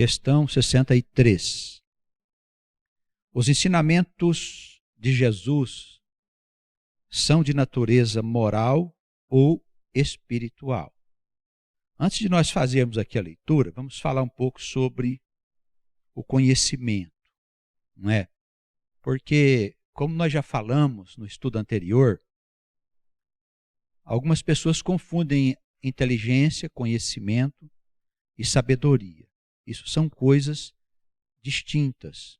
Questão 63. Os ensinamentos de Jesus são de natureza moral ou espiritual? Antes de nós fazermos aqui a leitura, vamos falar um pouco sobre o conhecimento, não é? Porque, como nós já falamos no estudo anterior, algumas pessoas confundem inteligência, conhecimento e sabedoria. Isso são coisas distintas.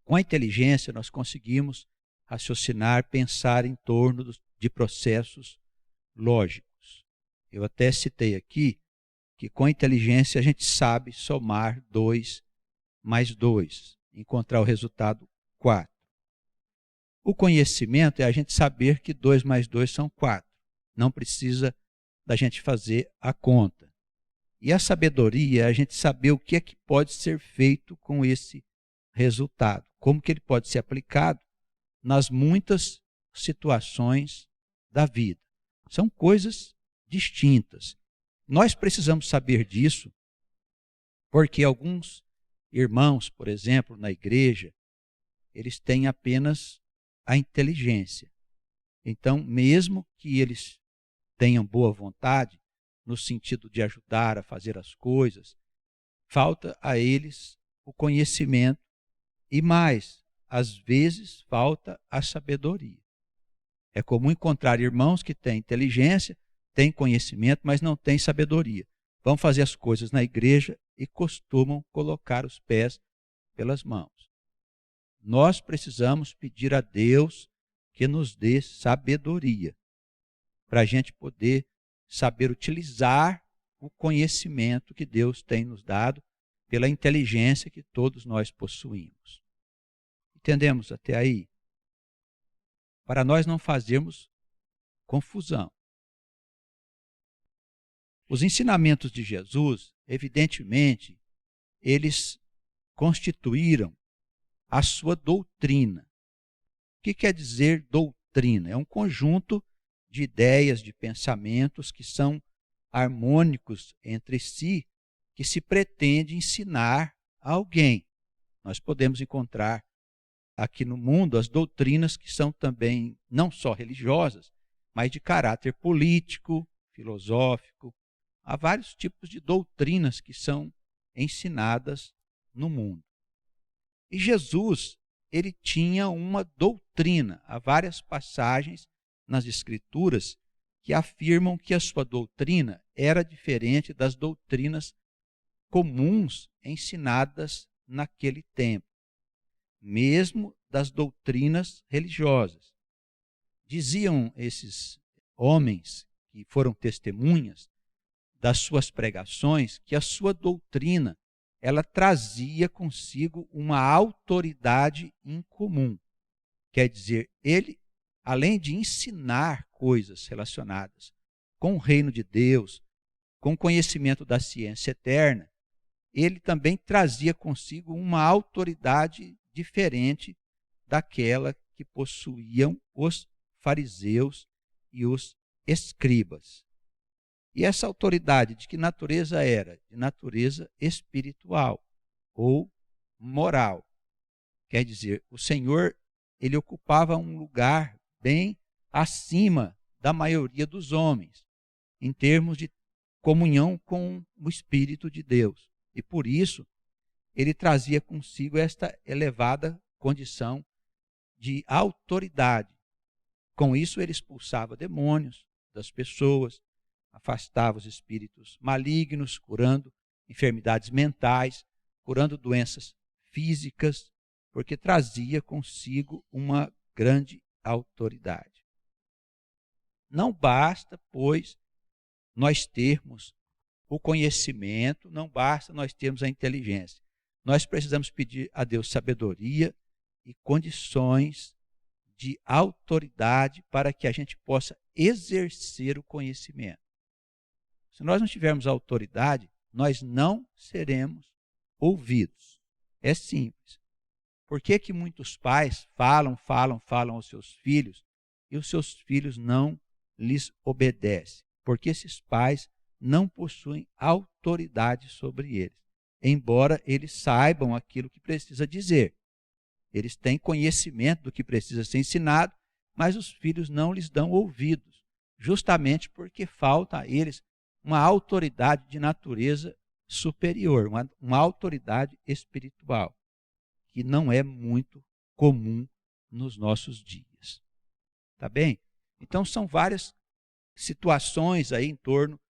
Com a inteligência, nós conseguimos raciocinar, pensar em torno de processos lógicos. Eu até citei aqui que com a inteligência a gente sabe somar 2 mais 2, encontrar o resultado 4. O conhecimento é a gente saber que 2 mais 2 são 4. Não precisa da gente fazer a conta. E a sabedoria é a gente saber o que é que pode ser feito com esse resultado, como que ele pode ser aplicado nas muitas situações da vida. São coisas distintas. Nós precisamos saber disso porque alguns irmãos, por exemplo, na igreja, eles têm apenas a inteligência. Então, mesmo que eles tenham boa vontade, no sentido de ajudar a fazer as coisas, falta a eles o conhecimento e mais, às vezes, falta a sabedoria. É comum encontrar irmãos que têm inteligência, têm conhecimento, mas não têm sabedoria. Vão fazer as coisas na igreja e costumam colocar os pés pelas mãos. Nós precisamos pedir a Deus que nos dê sabedoria, para a gente poder saber utilizar o conhecimento que Deus tem nos dado pela inteligência que todos nós possuímos. Entendemos até aí? Para nós não fazermos confusão. Os ensinamentos de Jesus, evidentemente, eles constituíram a sua doutrina. O que quer dizer doutrina? É um conjunto de ideias, de pensamentos que são harmônicos entre si, que se pretende ensinar a alguém. Nós podemos encontrar aqui no mundo as doutrinas que são também não só religiosas, mas de caráter político, filosófico. Há vários tipos de doutrinas que são ensinadas no mundo. E Jesus, ele tinha uma doutrina. Há várias passagens nas Escrituras que afirmam que a sua doutrina era diferente das doutrinas comuns ensinadas naquele tempo, mesmo das doutrinas religiosas. Diziam esses homens que foram testemunhas das suas pregações que a sua doutrina ela trazia consigo uma autoridade incomum. Quer dizer, ele, além de ensinar coisas relacionadas com o reino de Deus, com o conhecimento da ciência eterna, ele também trazia consigo uma autoridade diferente daquela que possuíam os fariseus e os escribas. E essa autoridade de que natureza era? De natureza espiritual ou moral. Quer dizer, o Senhor, ele ocupava um lugar bem acima da maioria dos homens, em termos de comunhão com o Espírito de Deus. E por isso, ele trazia consigo esta elevada condição de autoridade. Com isso, ele expulsava demônios das pessoas, afastava os espíritos malignos, curando enfermidades mentais, curando doenças físicas, porque trazia consigo uma grande autoridade. Não basta, pois, nós termos o conhecimento, não basta nós termos a inteligência. Nós precisamos pedir a Deus sabedoria e condições de autoridade para que a gente possa exercer o conhecimento. Se nós não tivermos autoridade, nós não seremos ouvidos. É simples. Por que que muitos pais falam aos seus filhos e os seus filhos não lhes obedecem? Porque esses pais não possuem autoridade sobre eles. embora eles saibam aquilo que precisa dizer. Eles têm conhecimento do que precisa ser ensinado, mas os filhos não lhes dão ouvidos, justamente porque falta a eles uma autoridade de natureza superior, uma autoridade espiritual, que não é muito comum nos nossos dias. Tá bem? Então são várias situações aí em torno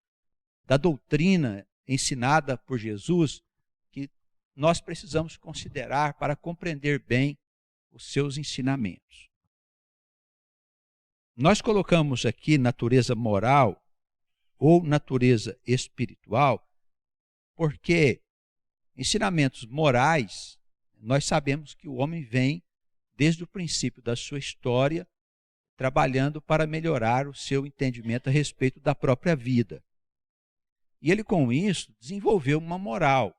da doutrina ensinada por Jesus que nós precisamos considerar para compreender bem os seus ensinamentos. Nós colocamos aqui natureza moral ou natureza espiritual porque ensinamentos morais, nós sabemos que o homem vem desde o princípio da sua história trabalhando para melhorar o seu entendimento a respeito da própria vida. E ele, com isso, desenvolveu uma moral.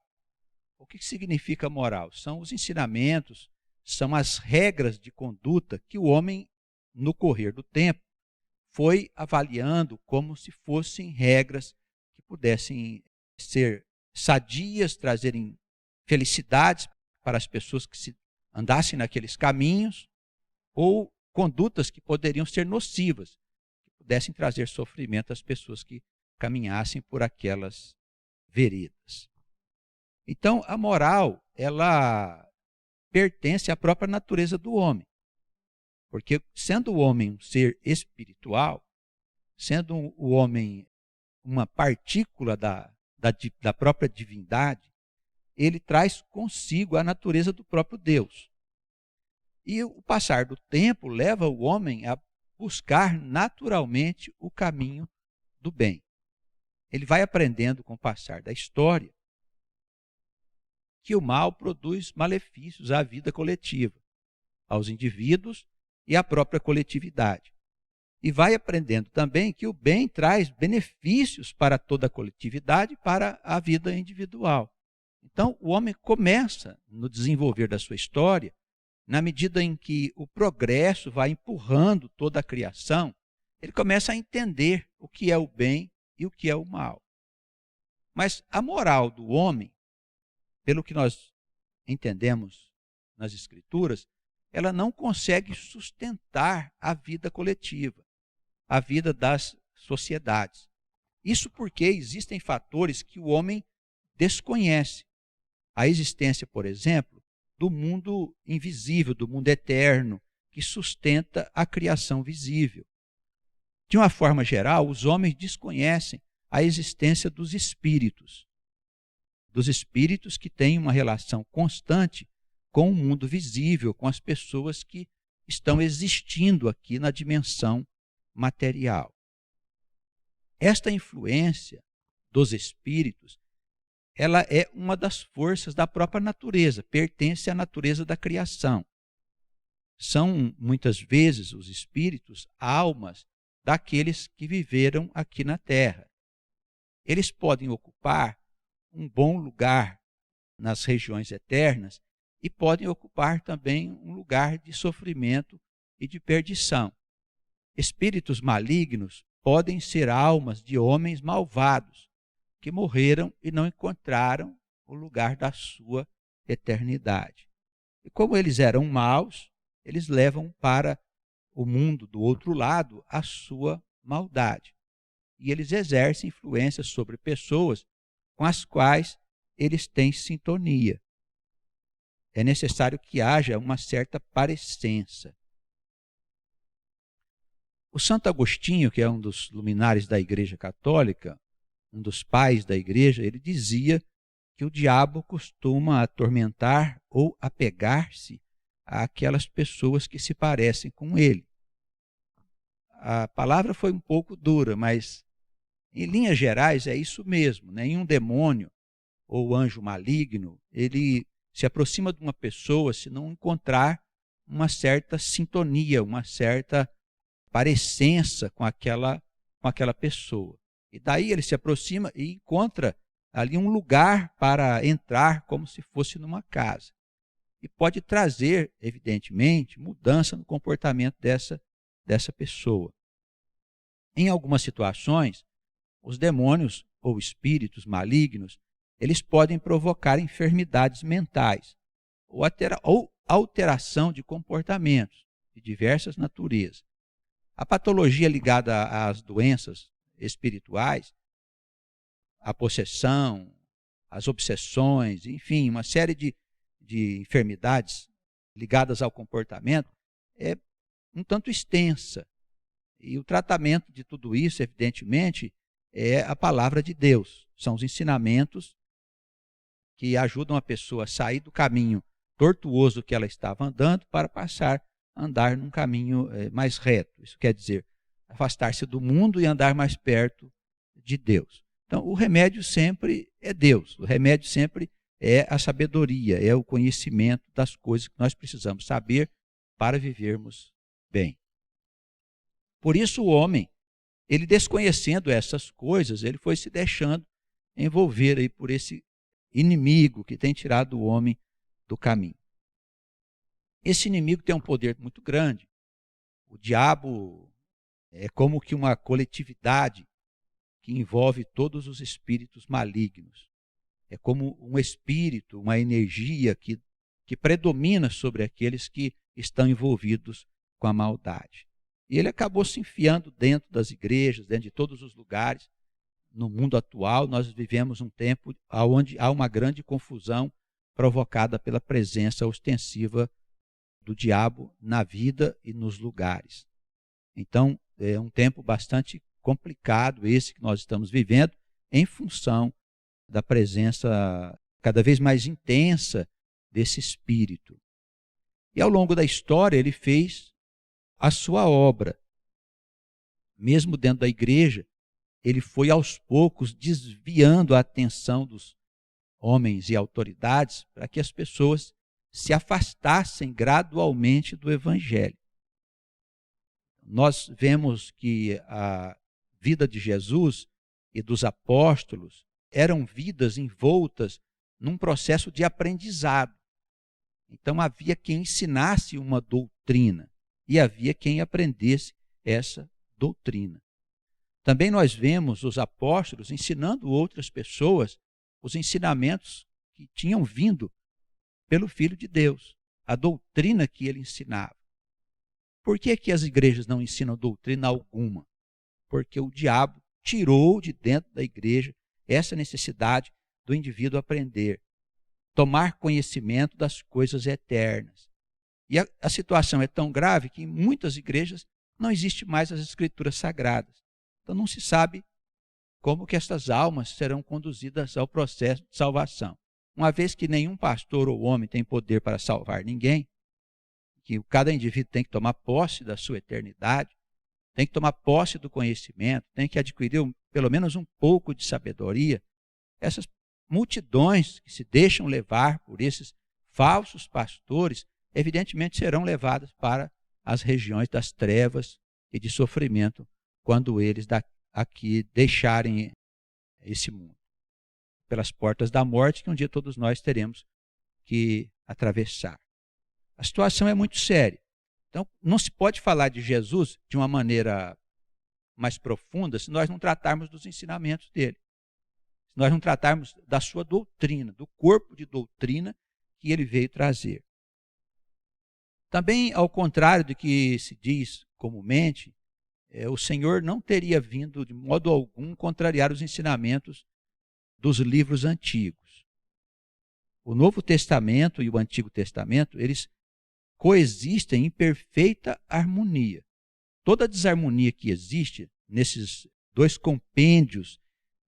O que significa moral? São os ensinamentos, são as regras de conduta que o homem, no correr do tempo, foi avaliando como se fossem regras que pudessem ser sadias, trazerem felicidades para as pessoas que andassem naqueles caminhos, ou condutas que poderiam ser nocivas, que pudessem trazer sofrimento às pessoas que caminhassem por aquelas veredas. Então, a moral, ela pertence à própria natureza do homem. Porque, sendo o homem um ser espiritual, sendo o homem uma partícula da própria divindade, ele traz consigo a natureza do próprio Deus. E o passar do tempo leva o homem a buscar naturalmente o caminho do bem. Ele vai aprendendo com o passar da história que o mal produz malefícios à vida coletiva, aos indivíduos e à própria coletividade. E vai aprendendo também que o bem traz benefícios para toda a coletividade e para a vida individual. Então, o homem começa, no desenvolver da sua história, na medida em que o progresso vai empurrando toda a criação, ele começa a entender o que é o bem e o que é o mal. Mas a moral do homem, pelo que nós entendemos nas Escrituras, ela não consegue sustentar a vida coletiva, a vida das sociedades. Isso porque existem fatores que o homem desconhece. A existência, por exemplo, do mundo invisível, do mundo eterno, que sustenta a criação visível. De uma forma geral, os homens desconhecem a existência dos espíritos que têm uma relação constante com o mundo visível, com as pessoas que estão existindo aqui na dimensão material. Esta influência dos espíritos, ela é uma das forças da própria natureza, pertence à natureza da criação. São, muitas vezes, os espíritos, almas daqueles que viveram aqui na Terra. Eles podem ocupar um bom lugar nas regiões eternas e podem ocupar também um lugar de sofrimento e de perdição. Espíritos malignos podem ser almas de homens malvados que morreram e não encontraram o lugar da sua eternidade. E como eles eram maus, eles levam para o mundo do outro lado a sua maldade. E eles exercem influência sobre pessoas com as quais eles têm sintonia. É necessário que haja uma certa parecença. O Santo Agostinho, que é um dos luminares da Igreja Católica, um dos pais da Igreja, ele dizia que o diabo costuma atormentar ou apegar-se àquelas pessoas que se parecem com ele. A palavra foi um pouco dura, mas em linhas gerais é isso mesmo. Nenhum demônio ou anjo maligno, ele se aproxima de uma pessoa se não encontrar uma certa sintonia, uma certa parecença com aquela pessoa. E daí ele se aproxima e encontra ali um lugar para entrar como se fosse numa casa. E pode trazer, evidentemente, mudança no comportamento dessa pessoa. Em algumas situações, os demônios ou espíritos malignos, eles podem provocar enfermidades mentais ou alteração de comportamentos de diversas naturezas. A patologia ligada às doenças espirituais, a possessão, as obsessões, enfim, uma série de enfermidades ligadas ao comportamento é um tanto extensa. E o tratamento de tudo isso, evidentemente, é a palavra de Deus. São os ensinamentos que ajudam a pessoa a sair do caminho tortuoso que ela estava andando para passar a andar num caminho mais reto. Isso quer dizer, afastar-se do mundo e andar mais perto de Deus. Então, o remédio sempre é Deus. O remédio sempre é a sabedoria, é o conhecimento das coisas que nós precisamos saber para vivermos bem. Por isso o homem, ele desconhecendo essas coisas, ele foi se deixando envolver aí por esse inimigo que tem tirado o homem do caminho. Esse inimigo tem um poder muito grande. O diabo é como que uma coletividade que envolve todos os espíritos malignos. É como um espírito, uma energia que predomina sobre aqueles que estão envolvidos com a maldade. E ele acabou se enfiando dentro das igrejas, dentro de todos os lugares. No mundo atual, nós vivemos um tempo onde há uma grande confusão provocada pela presença ostensiva do diabo na vida e nos lugares. Então, é um tempo bastante complicado esse que nós estamos vivendo em função da presença cada vez mais intensa desse espírito. E ao longo da história ele fez a sua obra. Mesmo dentro da igreja, ele foi aos poucos desviando a atenção dos homens e autoridades para que as pessoas se afastassem gradualmente do evangelho. Nós vemos que a vida de Jesus e dos apóstolos eram vidas envoltas num processo de aprendizado. Então havia quem ensinasse uma doutrina e havia quem aprendesse essa doutrina. Também nós vemos os apóstolos ensinando outras pessoas os ensinamentos que tinham vindo pelo Filho de Deus, a doutrina que ele ensinava. Por que que as igrejas não ensinam doutrina alguma? Porque o diabo tirou de dentro da igreja essa necessidade do indivíduo aprender, tomar conhecimento das coisas eternas. E a situação é tão grave que em muitas igrejas não existe mais as escrituras sagradas. Então não se sabe como que essas almas serão conduzidas ao processo de salvação. Uma vez que nenhum pastor ou homem tem poder para salvar ninguém, que cada indivíduo tem que tomar posse da sua eternidade, tem que tomar posse do conhecimento, tem que adquirir pelo menos um pouco de sabedoria, essas multidões que se deixam levar por esses falsos pastores, evidentemente serão levadas para as regiões das trevas e de sofrimento quando eles aqui deixarem esse mundo. Pelas portas da morte que um dia todos nós teremos que atravessar. A situação é muito séria. Então, não se pode falar de Jesus de uma maneira mais profunda se nós não tratarmos dos ensinamentos dele. Se nós não tratarmos da sua doutrina, do corpo de doutrina que ele veio trazer. Também, ao contrário do que se diz comumente, o Senhor não teria vindo de modo algum contrariar os ensinamentos dos livros antigos. O Novo Testamento e o Antigo Testamento, eles coexistem em perfeita harmonia. Toda a desarmonia que existe nesses dois compêndios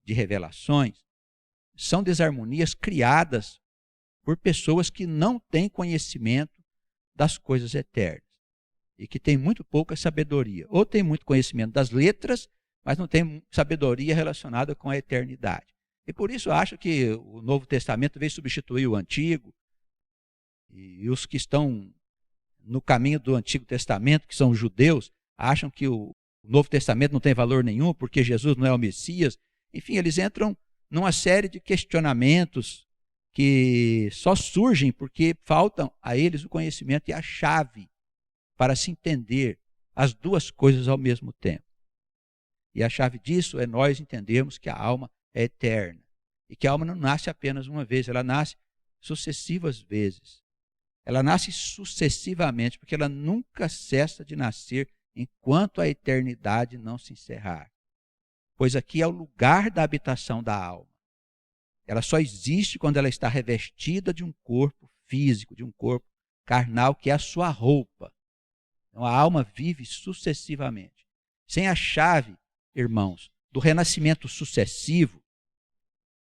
de revelações são desarmonias criadas por pessoas que não têm conhecimento das coisas eternas e que têm muito pouca sabedoria. Ou têm muito conhecimento das letras, mas não têm sabedoria relacionada com a eternidade. E por isso acho que o Novo Testamento veio substituir o Antigo, e os que estão no caminho do Antigo Testamento, que são os judeus, acham que o Novo Testamento não tem valor nenhum porque Jesus não é o Messias. Enfim, eles entram numa série de questionamentos que só surgem porque faltam a eles o conhecimento e a chave para se entender as duas coisas ao mesmo tempo. E a chave disso é nós entendermos que a alma é eterna E que a alma não nasce apenas uma vez, ela nasce sucessivas vezes. Ela nasce sucessivamente, porque ela nunca cessa de nascer enquanto a eternidade não se encerrar. Pois aqui é o lugar da habitação da alma. Ela só existe quando ela está revestida de um corpo físico, de um corpo carnal, que é a sua roupa. Então a alma vive sucessivamente. Sem a chave, irmãos, do renascimento sucessivo,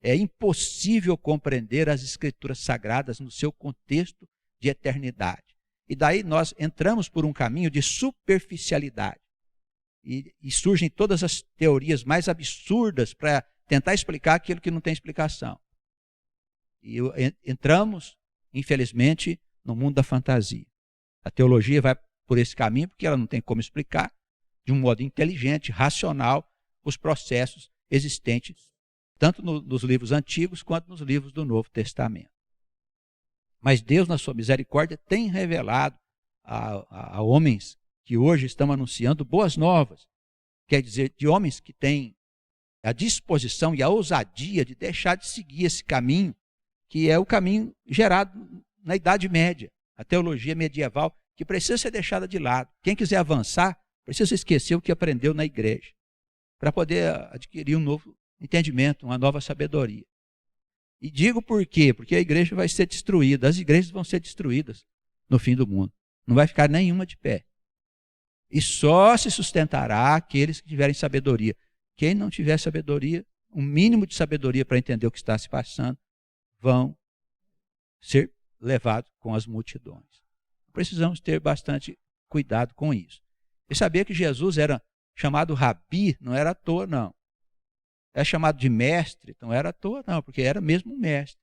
é impossível compreender as Escrituras Sagradas no seu contexto de eternidade. E daí nós entramos por um caminho de superficialidade. E surgem todas as teorias mais absurdas para tentar explicar aquilo que não tem explicação. E entramos, infelizmente, no mundo da fantasia. A teologia vai por esse caminho porque ela não tem como explicar, de um modo inteligente, racional, os processos existentes, tanto nos livros antigos quanto nos livros do Novo Testamento. Mas Deus, na sua misericórdia, tem revelado a homens que hoje estão anunciando boas novas. Quer dizer, de homens que têm a disposição e a ousadia de deixar de seguir esse caminho, que é o caminho gerado na Idade Média, a teologia medieval, que precisa ser deixada de lado. Quem quiser avançar, precisa esquecer o que aprendeu na igreja, para poder adquirir um novo entendimento, uma nova sabedoria. E digo por quê? Porque a igreja vai ser destruída, as igrejas vão ser destruídas no fim do mundo. Não vai ficar nenhuma de pé. E só se sustentará aqueles que tiverem sabedoria. Quem não tiver sabedoria, um mínimo de sabedoria para entender o que está se passando, vão ser levados com as multidões. Precisamos ter bastante cuidado com isso. E saber que Jesus era chamado Rabi, não era à toa, não. É chamado de mestre, não era à toa, não, porque era mesmo um mestre.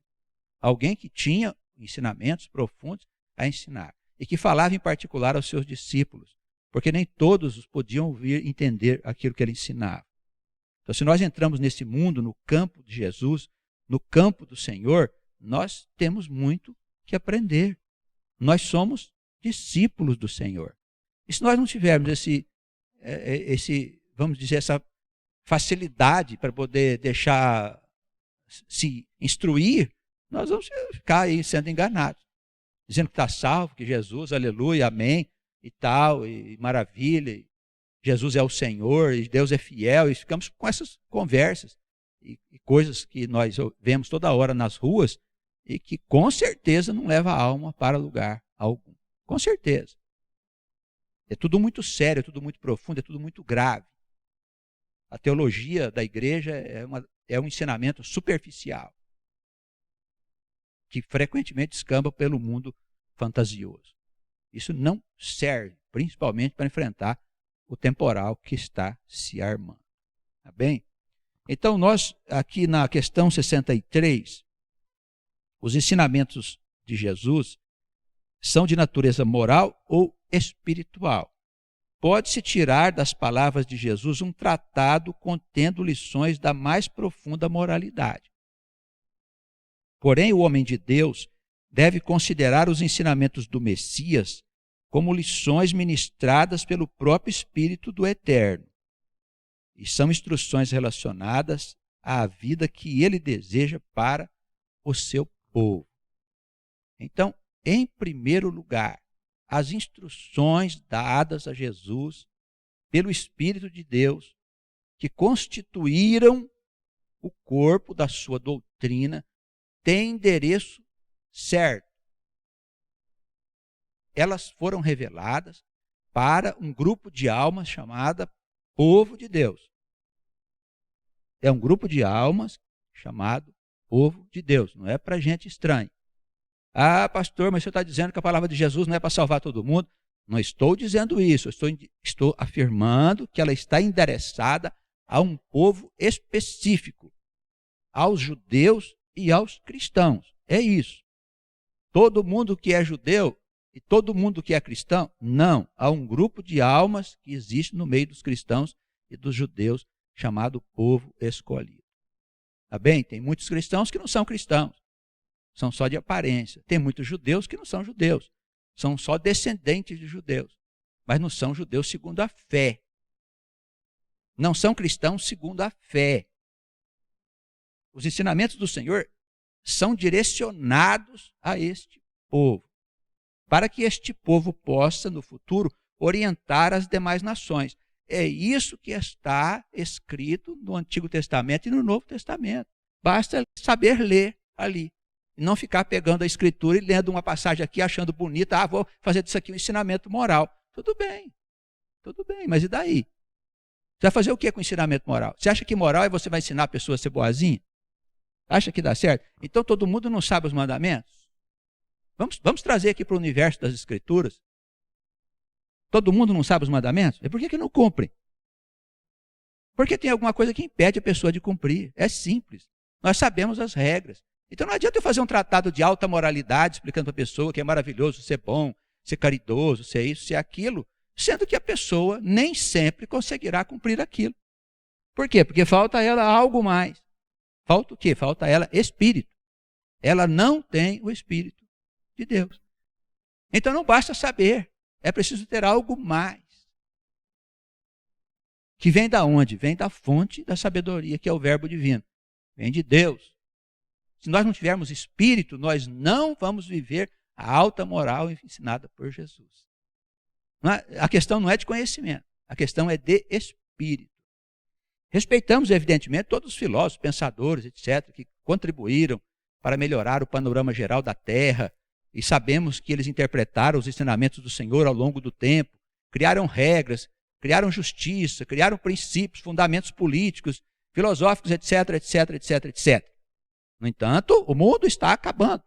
Alguém que tinha ensinamentos profundos a ensinar. E que falava em particular aos seus discípulos, porque nem todos os podiam ouvir e entender aquilo que ele ensinava. Então, se nós entramos nesse mundo, no campo de Jesus, no campo do Senhor, nós temos muito que aprender. Nós somos discípulos do Senhor. E se nós não tivermos vamos dizer, essa facilidade para poder deixar se instruir, nós vamos ficar aí sendo enganados. Dizendo que está salvo, que Jesus, aleluia, amém, e tal, e maravilha, e Jesus é o Senhor, e Deus é fiel, e ficamos com essas conversas e coisas que nós vemos toda hora nas ruas e que com certeza não leva a alma para lugar algum. Com certeza. É tudo muito sério, é tudo muito profundo, é tudo muito grave. A teologia da igreja é um ensinamento superficial, que frequentemente escamba pelo mundo fantasioso. Isso não serve, principalmente para enfrentar o temporal que está se armando. Tá bem? Então, nós, aqui na questão 63, os ensinamentos de Jesus são de natureza moral ou espiritual. Pode-se tirar das palavras de Jesus um tratado contendo lições da mais profunda moralidade. Porém, o homem de Deus deve considerar os ensinamentos do Messias como lições ministradas pelo próprio Espírito do Eterno. E são instruções relacionadas à vida que ele deseja para o seu povo. Então, em primeiro lugar, as instruções dadas a Jesus pelo Espírito de Deus, que constituíram o corpo da sua doutrina, têm endereço certo. Elas foram reveladas para um grupo de almas chamada povo de Deus. É um grupo de almas chamado povo de Deus, não é para gente estranha. Ah, pastor, mas você está dizendo que a palavra de Jesus não é para salvar todo mundo? Não estou dizendo isso, estou afirmando que ela está endereçada a um povo específico, aos judeus e aos cristãos. É isso. Todo mundo que é judeu e todo mundo que é cristão? Não. Há um grupo de almas que existe no meio dos cristãos e dos judeus, chamado povo escolhido. Tá bem? Tem muitos cristãos que não são cristãos. São só de aparência. Tem muitos judeus que não são judeus. São só descendentes de judeus. Mas não são judeus segundo a fé. Não são cristãos segundo a fé. Os ensinamentos do Senhor são direcionados a este povo, para que este povo possa, no futuro, orientar as demais nações. É isso que está escrito no Antigo Testamento e no Novo Testamento. Basta saber ler ali. E não ficar pegando a Escritura e lendo uma passagem aqui, achando bonita. Vou fazer disso aqui um ensinamento moral. Tudo bem, mas e daí? Você vai fazer o que com ensinamento moral? Você acha que moral é você vai ensinar a pessoa a ser boazinha? Acha que dá certo? Então todo mundo não sabe os mandamentos? Vamos trazer aqui para o universo das Escrituras. Todo mundo não sabe os mandamentos? E por que não cumprem? Porque tem alguma coisa que impede a pessoa de cumprir. É simples. Nós sabemos as regras. Então não adianta eu fazer um tratado de alta moralidade explicando para a pessoa que é maravilhoso ser bom, ser caridoso, ser isso, ser aquilo, sendo que a pessoa nem sempre conseguirá cumprir aquilo. Por quê? Porque falta a ela algo mais. Falta o quê? Falta a ela espírito. Ela não tem o Espírito de Deus. Então não basta saber. É preciso ter algo mais. Que vem da onde? Vem da fonte da sabedoria, que é o verbo divino. Vem de Deus. Se nós não tivermos espírito, nós não vamos viver a alta moral ensinada por Jesus. A questão não é de conhecimento, a questão é de espírito. Respeitamos, evidentemente, todos os filósofos, pensadores, etc., que contribuíram para melhorar o panorama geral da Terra, e sabemos que eles interpretaram os ensinamentos do Senhor ao longo do tempo, criaram regras, criaram justiça, criaram princípios, fundamentos políticos, filosóficos, etc., etc., etc., etc. No entanto, o mundo está acabando.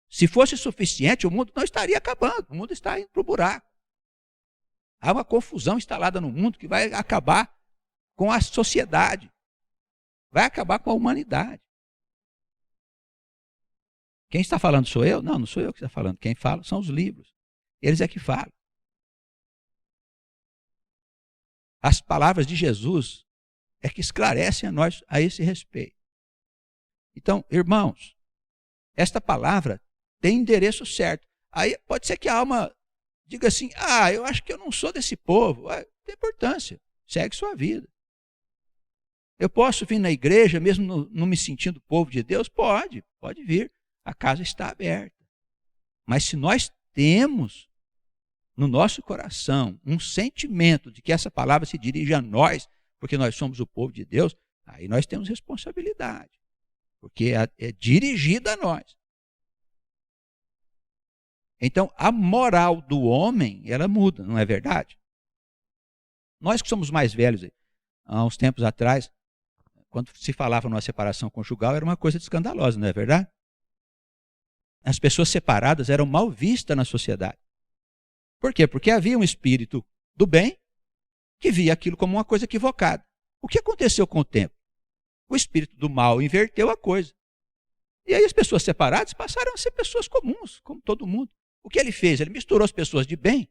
Se fosse suficiente, o mundo não estaria acabando, o mundo está indo para o buraco. Há uma confusão instalada no mundo que vai acabar com a sociedade, vai acabar com a humanidade. Quem está falando sou eu? Não sou eu que está falando. Quem fala são os livros. Eles é que falam. As palavras de Jesus é que esclarecem a nós a esse respeito. Então, irmãos, esta palavra tem endereço certo. Aí pode ser que a alma diga assim, eu acho que eu não sou desse povo. Tem importância, segue sua vida. Eu posso vir na igreja mesmo não me sentindo povo de Deus? Pode vir. A casa está aberta. Mas se nós temos no nosso coração um sentimento de que essa palavra se dirige a nós, porque nós somos o povo de Deus, aí nós temos responsabilidade. Porque é dirigida a nós. Então, a moral do homem, ela muda, não é verdade? Nós que somos mais velhos, há uns tempos atrás, quando se falava numa separação conjugal, era uma coisa escandalosa, não é verdade? As pessoas separadas eram mal vistas na sociedade. Por quê? Porque havia um espírito do bem que via aquilo como uma coisa equivocada. O que aconteceu com o tempo? O espírito do mal inverteu a coisa. E aí as pessoas separadas passaram a ser pessoas comuns, como todo mundo. O que ele fez? Ele misturou as pessoas de bem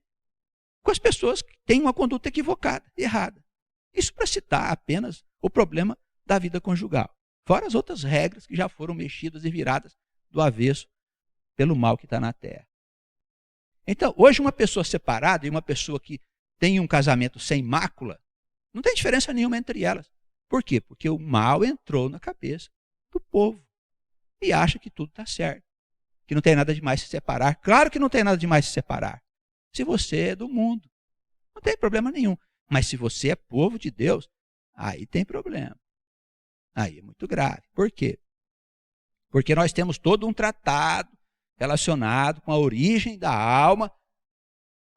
com as pessoas que têm uma conduta equivocada, errada. Isso para citar apenas o problema da vida conjugal. Fora as outras regras que já foram mexidas e viradas do avesso pelo mal que está na terra. Então, hoje uma pessoa separada e uma pessoa que tem um casamento sem mácula, não tem diferença nenhuma entre elas. Por quê? Porque o mal entrou na cabeça do povo e acha que tudo está certo, que não tem nada de mais se separar. Claro que não tem nada de mais se separar. Se você é do mundo, não tem problema nenhum. Mas se você é povo de Deus, aí tem problema. Aí é muito grave. Por quê? Porque nós temos todo um tratado relacionado com a origem da alma,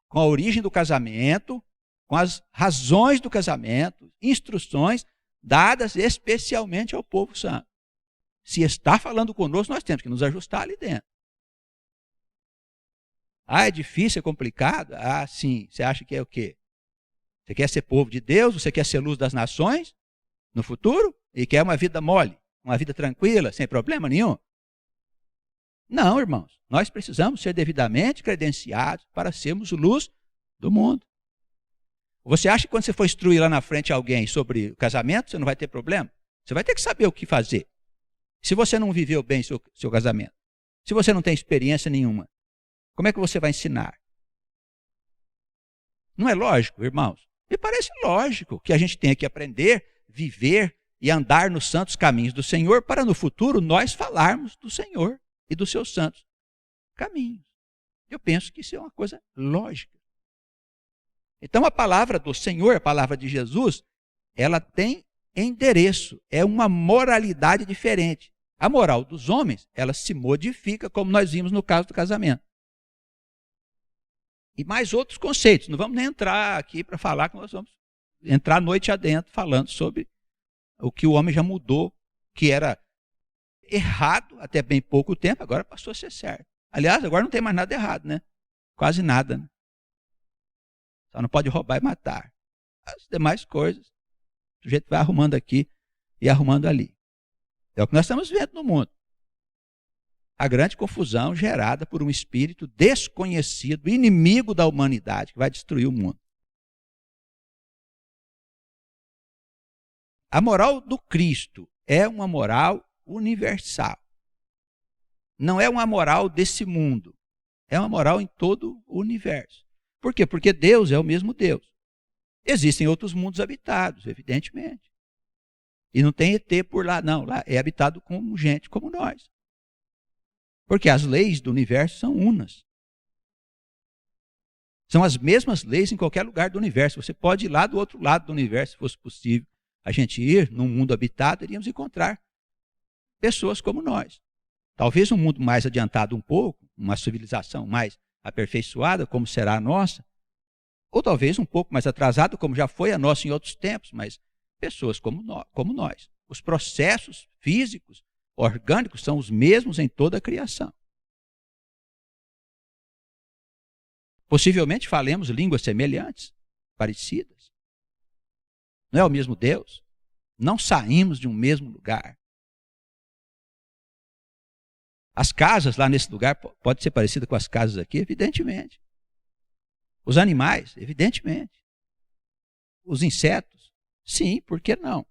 com a origem do casamento, com as razões do casamento, instruções dadas especialmente ao povo santo. Se está falando conosco, nós temos que nos ajustar ali dentro. É difícil, é complicado? Sim. Você acha que é o quê? Você quer ser povo de Deus? Você quer ser luz das nações no futuro? E quer uma vida mole, uma vida tranquila, sem problema nenhum? Não, irmãos. Nós precisamos ser devidamente credenciados para sermos luz do mundo. Você acha que quando você for instruir lá na frente alguém sobre o casamento, você não vai ter problema? Você vai ter que saber o que fazer. Se você não viveu bem seu casamento, se você não tem experiência nenhuma, como é que você vai ensinar? Não é lógico, irmãos? Me parece lógico que a gente tenha que aprender, viver e andar nos santos caminhos do Senhor, para no futuro nós falarmos do Senhor e dos seus santos caminhos. Eu penso que isso é uma coisa lógica. Então a palavra do Senhor, a palavra de Jesus, ela tem endereço, é uma moralidade diferente. A moral dos homens, ela se modifica, como nós vimos no caso do casamento. E mais outros conceitos, não vamos nem entrar aqui para falar, que nós vamos entrar noite adentro falando sobre o que o homem já mudou, que era errado até bem pouco tempo, agora passou a ser certo. Aliás, agora não tem mais nada errado, né? Quase nada, né? Só não pode roubar e matar. As demais coisas, o sujeito vai arrumando aqui e arrumando ali. É o que nós estamos vendo no mundo. A grande confusão gerada por um espírito desconhecido, inimigo da humanidade, que vai destruir o mundo. A moral do Cristo é uma moral universal. Não é uma moral desse mundo. É uma moral em todo o universo. Por quê? Porque Deus é o mesmo Deus. Existem outros mundos habitados, evidentemente. E não tem ET por lá, não. Lá é habitado com gente como nós. Porque as leis do universo são unas. São as mesmas leis em qualquer lugar do universo. Você pode ir lá do outro lado do universo, se fosse possível a gente ir num mundo habitado, iríamos encontrar pessoas como nós. Talvez um mundo mais adiantado um pouco, uma civilização mais aperfeiçoada, como será a nossa, ou talvez um pouco mais atrasado, como já foi a nossa em outros tempos, mas pessoas como nós. Os processos físicos, orgânicos, são os mesmos em toda a criação. Possivelmente falemos línguas semelhantes, parecidas. Não é o mesmo Deus? Não saímos de um mesmo lugar. As casas lá nesse lugar podem ser parecidas com as casas aqui, evidentemente. Os animais, evidentemente. Os insetos, sim, por que não?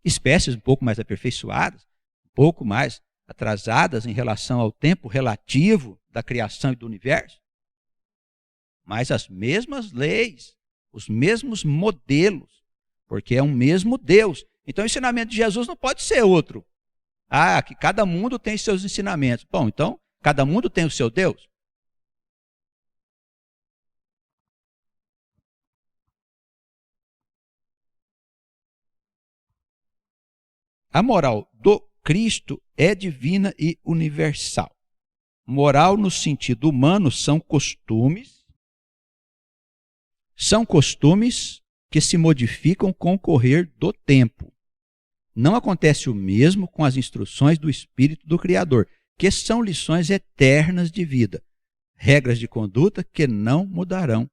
Espécies um pouco mais aperfeiçoadas, um pouco mais atrasadas em relação ao tempo relativo da criação e do universo. Mas as mesmas leis, os mesmos modelos, porque é um mesmo Deus. Então o ensinamento de Jesus não pode ser outro. Ah, que cada mundo tem seus ensinamentos. Bom, então, cada mundo tem o seu Deus? A moral do Cristo é divina e universal. Moral no sentido humano são costumes que se modificam com o correr do tempo. Não acontece o mesmo com as instruções do Espírito do Criador, que são lições eternas de vida, regras de conduta que não mudarão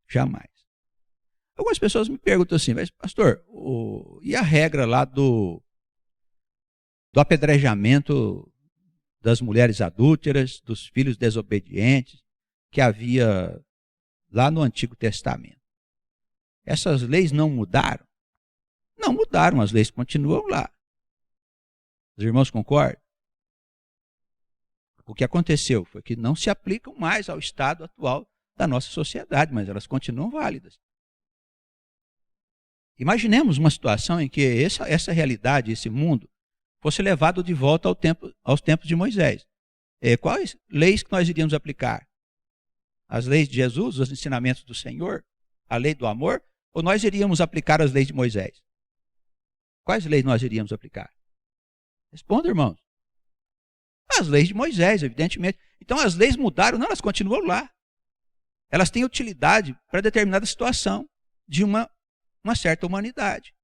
jamais. Algumas pessoas me perguntam assim, mas pastor, e a regra lá do apedrejamento das mulheres adúlteras, dos filhos desobedientes, que havia lá no Antigo Testamento? Essas leis não mudaram? Não mudaram, as leis continuam lá. Os irmãos concordam? O que aconteceu foi que não se aplicam mais ao estado atual da nossa sociedade, mas elas continuam válidas. Imaginemos uma situação em que essa realidade, esse mundo, fosse levado de volta aos tempos de Moisés. Quais leis que nós iríamos aplicar? As leis de Jesus, os ensinamentos do Senhor, a lei do amor, ou nós iríamos aplicar as leis de Moisés? Quais leis nós iríamos aplicar? Responda, irmãos. As leis de Moisés, evidentemente. Então as leis mudaram? Não, elas continuam lá. Elas têm utilidade para determinada situação de uma certa humanidade.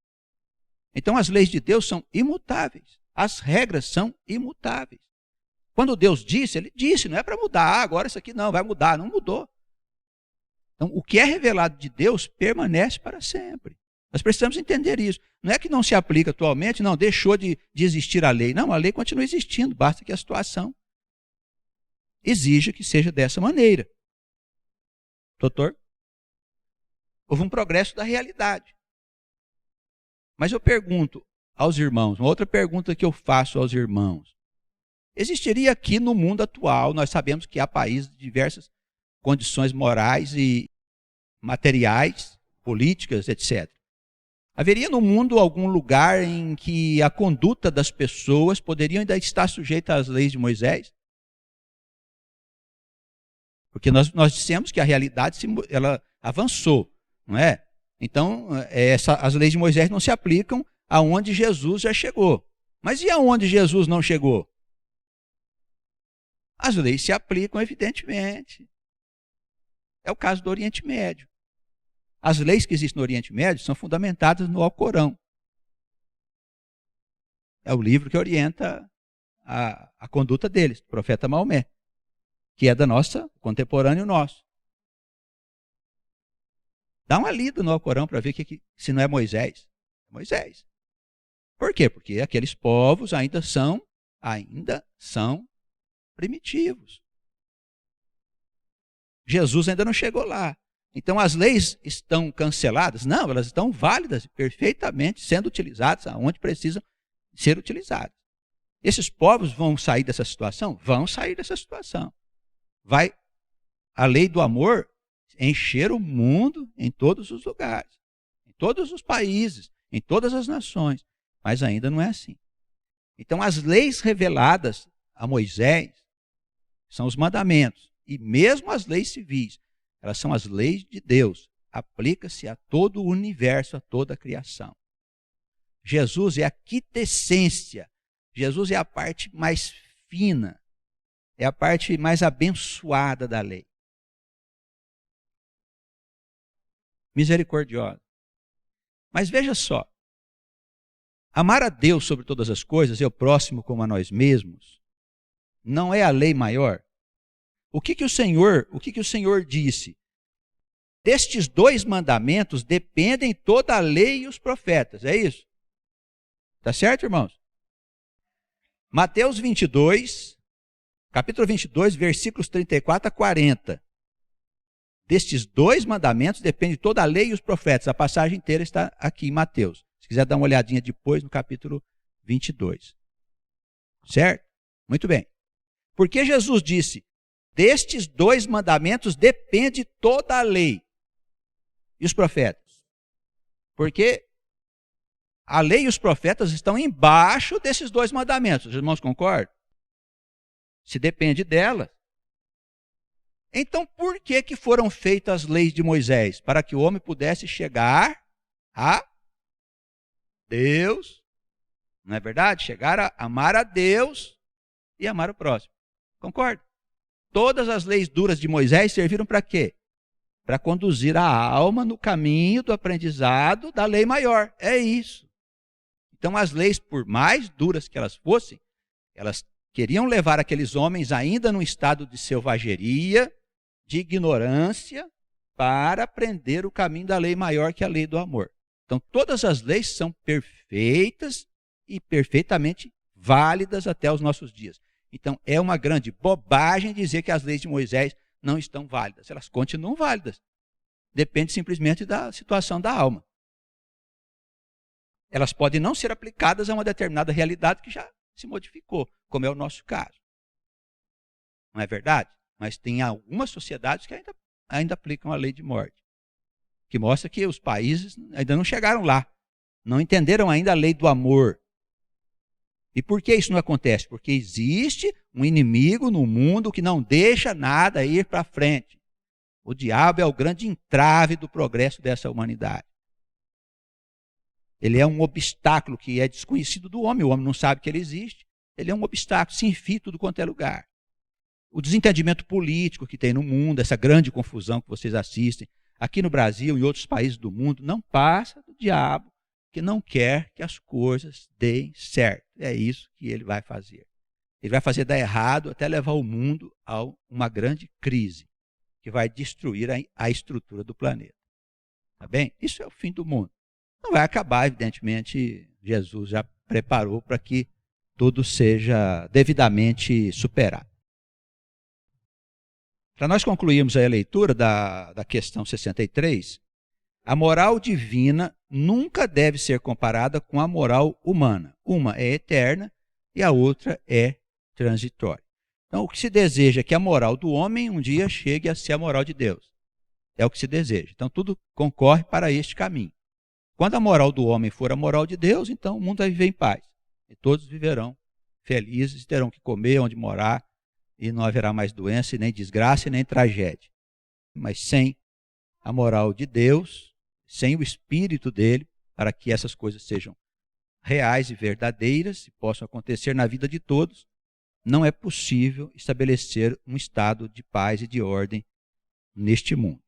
Então as leis de Deus são imutáveis. As regras são imutáveis. Quando Deus disse, Ele disse, não é para mudar. Ah, agora isso aqui não, vai mudar. Não mudou. Então o que é revelado de Deus permanece para sempre. Nós precisamos entender isso. Não é que não se aplica atualmente, não, deixou de existir a lei. Não, a lei continua existindo, basta que a situação exija que seja dessa maneira. Doutor? Houve um progresso da realidade. Mas eu pergunto aos irmãos, uma outra pergunta que eu faço aos irmãos. Existiria aqui no mundo atual, nós sabemos que há países de diversas condições morais e materiais, políticas, etc. Haveria no mundo algum lugar em que a conduta das pessoas poderiam ainda estar sujeita às leis de Moisés? Porque nós dissemos que a realidade ela avançou, não é? Então, as leis de Moisés não se aplicam aonde Jesus já chegou. Mas e aonde Jesus não chegou? As leis se aplicam, evidentemente. É o caso do Oriente Médio. As leis que existem no Oriente Médio são fundamentadas no Alcorão. É o livro que orienta a conduta deles, do profeta Maomé, que é da nossa, contemporâneo nosso. Dá uma lida no Alcorão para ver se não é Moisés. É Moisés. Por quê? Porque aqueles povos ainda são primitivos. Jesus ainda não chegou lá. Então as leis estão canceladas? Não, elas estão válidas, perfeitamente sendo utilizadas aonde precisam ser utilizadas. Esses povos vão sair dessa situação? Vão sair dessa situação. Vai a lei do amor encher o mundo em todos os lugares, em todos os países, em todas as nações. Mas ainda não é assim. Então as leis reveladas a Moisés são os mandamentos. E mesmo as leis civis, elas são as leis de Deus. Aplica-se a todo o universo, a toda a criação. Jesus é a quintessência. Jesus é a parte mais fina. É a parte mais abençoada da lei. Misericordiosa. Mas veja só. Amar a Deus sobre todas as coisas e o próximo como a nós mesmos não é a lei maior? O que o Senhor disse? Destes 2 mandamentos dependem toda a lei e os profetas. É isso? Tá certo, irmãos? Mateus 22, capítulo 22, versículos 34 a 40. Destes 2 mandamentos depende toda a lei e os profetas. A passagem inteira está aqui em Mateus. Se quiser dar uma olhadinha depois no capítulo 22. Certo? Muito bem. Porque Jesus disse, destes 2 mandamentos depende toda a lei e os profetas. Porque a lei e os profetas estão embaixo desses 2 mandamentos. Os irmãos concordam? Se depende delas. Então por que foram feitas as leis de Moisés? Para que o homem pudesse chegar a Deus, não é verdade? Chegar a amar a Deus e amar o próximo. Concorda? Todas as leis duras de Moisés serviram para quê? Para conduzir a alma no caminho do aprendizado da lei maior. É isso. Então as leis, por mais duras que elas fossem, elas queriam levar aqueles homens ainda num estado de selvageria, de ignorância, para aprender o caminho da lei maior, que é a lei do amor. Então, todas as leis são perfeitas e perfeitamente válidas até os nossos dias. Então, é uma grande bobagem dizer que as leis de Moisés não estão válidas. Elas continuam válidas. Depende simplesmente da situação da alma. Elas podem não ser aplicadas a uma determinada realidade que já se modificou, como é o nosso caso. Não é verdade? Mas tem algumas sociedades que ainda aplicam a lei de morte, que mostra que os países ainda não chegaram lá, não entenderam ainda a lei do amor. E por que isso não acontece? Porque existe um inimigo no mundo que não deixa nada ir para frente. O diabo é o grande entrave do progresso dessa humanidade. Ele é um obstáculo que é desconhecido do homem, o homem não sabe que ele existe. Ele é um obstáculo, se enfia tudo quanto é lugar. O desentendimento político que tem no mundo, essa grande confusão que vocês assistem, aqui no Brasil e em outros países do mundo, não passa do diabo, que não quer que as coisas deem certo. É isso que ele vai fazer. Ele vai fazer dar errado até levar o mundo a uma grande crise, que vai destruir a estrutura do planeta. Tá bem? Isso é o fim do mundo. Não vai acabar, evidentemente, Jesus já preparou para que tudo seja devidamente superado. Para nós concluirmos a leitura da questão 63, a moral divina nunca deve ser comparada com a moral humana. Uma é eterna e a outra é transitória. Então, o que se deseja é que a moral do homem um dia chegue a ser a moral de Deus. É o que se deseja. Então, tudo concorre para este caminho. Quando a moral do homem for a moral de Deus, então o mundo vai viver em paz. E todos viverão felizes, terão que comer, onde morar, e não haverá mais doença, nem desgraça, nem tragédia. Mas sem a moral de Deus, sem o Espírito dele, para que essas coisas sejam reais e verdadeiras e possam acontecer na vida de todos, não é possível estabelecer um estado de paz e de ordem neste mundo.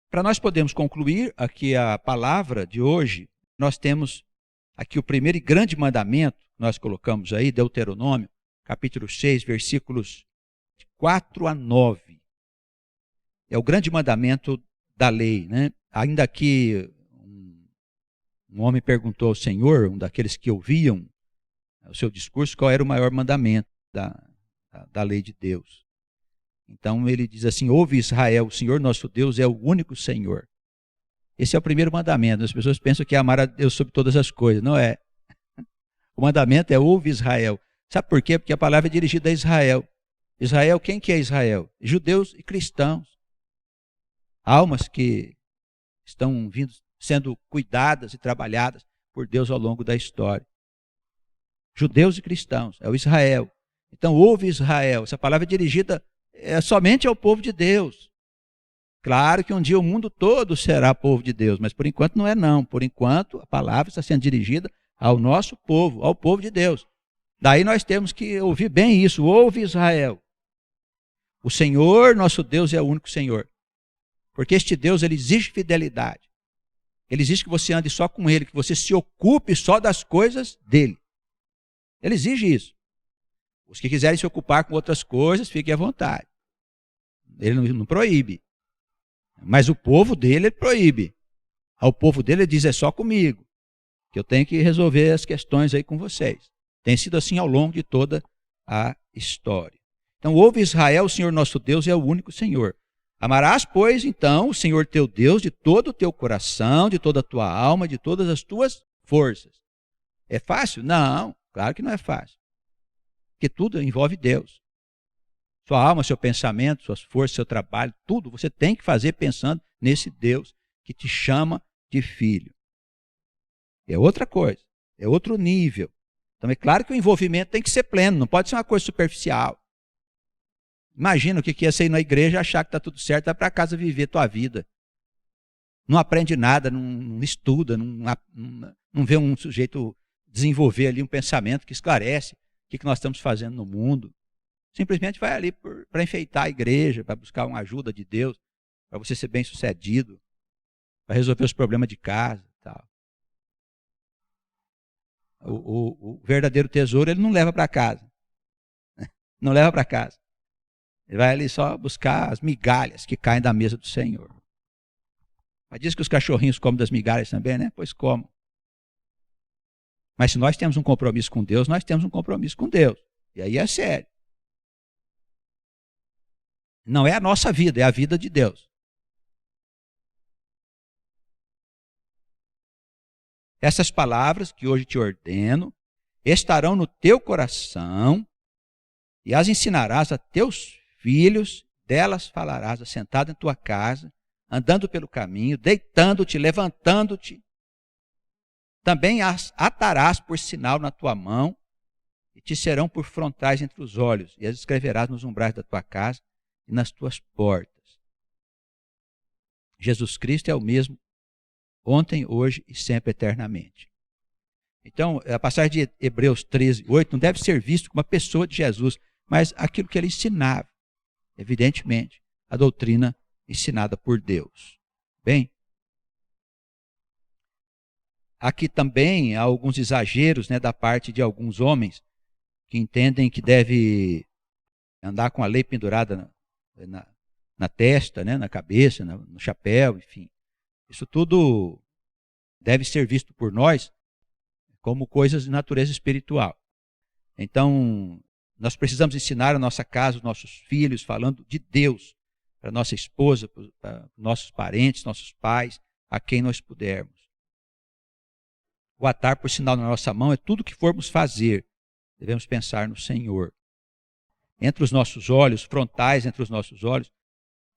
Para nós podermos concluir aqui a palavra de hoje, nós temos aqui o primeiro e grande mandamento, nós colocamos aí, Deuteronômio, capítulo 6, versículos 4 a 9. É o grande mandamento da lei, né? Ainda que um homem perguntou ao Senhor, um daqueles que ouviam o seu discurso, qual era o maior mandamento da lei de Deus. Então ele diz assim: ouve Israel, o Senhor nosso Deus é o único Senhor. Esse é o primeiro mandamento. As pessoas pensam que é amar a Deus sobre todas as coisas. Não é. O mandamento é ouve Israel. Sabe por quê? Porque a palavra é dirigida a Israel. Israel, quem que é Israel? Judeus e cristãos. Almas que estão sendo cuidadas e trabalhadas por Deus ao longo da história. Judeus e cristãos, é o Israel. Então ouve Israel. Essa palavra é dirigida somente ao povo de Deus. Claro que um dia o mundo todo será povo de Deus, mas por enquanto não é não. Por enquanto a palavra está sendo dirigida ao nosso povo, ao povo de Deus. Daí nós temos que ouvir bem isso. Ouve Israel. O Senhor, nosso Deus, é o único Senhor. Porque este Deus, ele exige fidelidade. Ele exige que você ande só com ele, que você se ocupe só das coisas dele. Ele exige isso. Os que quiserem se ocupar com outras coisas, fiquem à vontade. Ele não proíbe. Mas o povo dele, ele proíbe. Ao povo dele, ele diz: é só comigo, que eu tenho que resolver as questões aí com vocês. Tem sido assim ao longo de toda a história. Então, ouve Israel, o Senhor nosso Deus é o único Senhor. Amarás, pois, então, o Senhor teu Deus de todo o teu coração, de toda a tua alma, de todas as tuas forças. É fácil? Não, claro que não é fácil. Porque tudo envolve Deus. Sua alma, seu pensamento, suas forças, seu trabalho, tudo você tem que fazer pensando nesse Deus que te chama de filho. É outra coisa, é outro nível. Então é claro que o envolvimento tem que ser pleno, não pode ser uma coisa superficial. Imagina o que é você ir na igreja e achar que está tudo certo, vai para casa viver tua vida. Não aprende nada, não estuda, não vê um sujeito desenvolver ali um pensamento que esclarece o que nós estamos fazendo no mundo. Simplesmente vai ali para enfeitar a igreja, para buscar uma ajuda de Deus, para você ser bem sucedido, para resolver os problemas de casa. Tal. O verdadeiro tesouro ele não leva para casa. Não leva para casa. Ele vai ali só buscar as migalhas que caem da mesa do Senhor. Mas diz que os cachorrinhos comem das migalhas também, né? Pois comam. Mas se nós temos um compromisso com Deus, nós temos um compromisso com Deus. E aí é sério. Não é a nossa vida, é a vida de Deus. Essas palavras que hoje te ordeno estarão no teu coração e as ensinarás a teus filhos, delas falarás assentado em tua casa, andando pelo caminho, deitando-te, levantando-te. Também as atarás por sinal na tua mão e te serão por frontais entre os olhos, e as escreverás nos umbrais da tua casa e nas tuas portas. Jesus Cristo é o mesmo ontem, hoje e sempre eternamente. Então, a passagem de Hebreus 13, 8 não deve ser visto como uma pessoa de Jesus, mas aquilo que ele ensinava, evidentemente, a doutrina ensinada por Deus. Bem, aqui também há alguns exageros, né, da parte de alguns homens que entendem que deve andar com a lei pendurada na testa, né, na cabeça, no chapéu, enfim. Isso tudo deve ser visto por nós como coisas de natureza espiritual. Então, nós precisamos ensinar a nossa casa, os nossos filhos, falando de Deus, para nossa esposa, para nossos parentes, nossos pais, a quem nós pudermos. O atar por sinal na nossa mão é tudo que formos fazer. Devemos pensar no Senhor. Entre os nossos olhos, frontais entre os nossos olhos,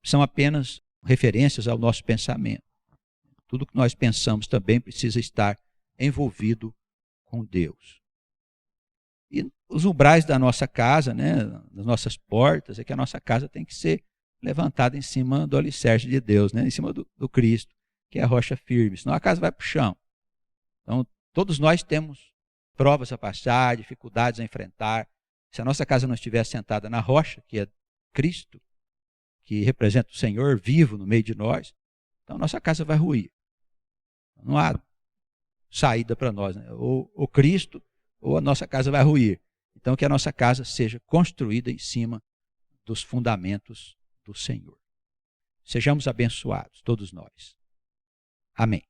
são apenas referências ao nosso pensamento. Tudo que nós pensamos também precisa estar envolvido com Deus. E os umbrais da nossa casa, né, das nossas portas, é que a nossa casa tem que ser levantada em cima do alicerce de Deus, né, em cima do Cristo, que é a rocha firme, senão a casa vai para o chão. Então, todos nós temos provas a passar, dificuldades a enfrentar. Se a nossa casa não estiver assentada na rocha, que é Cristo, que representa o Senhor vivo no meio de nós, então a nossa casa vai ruir. Não há saída para nós, né? Ou Cristo, ou a nossa casa vai ruir. Então que a nossa casa seja construída em cima dos fundamentos do Senhor. Sejamos abençoados, todos nós. Amém.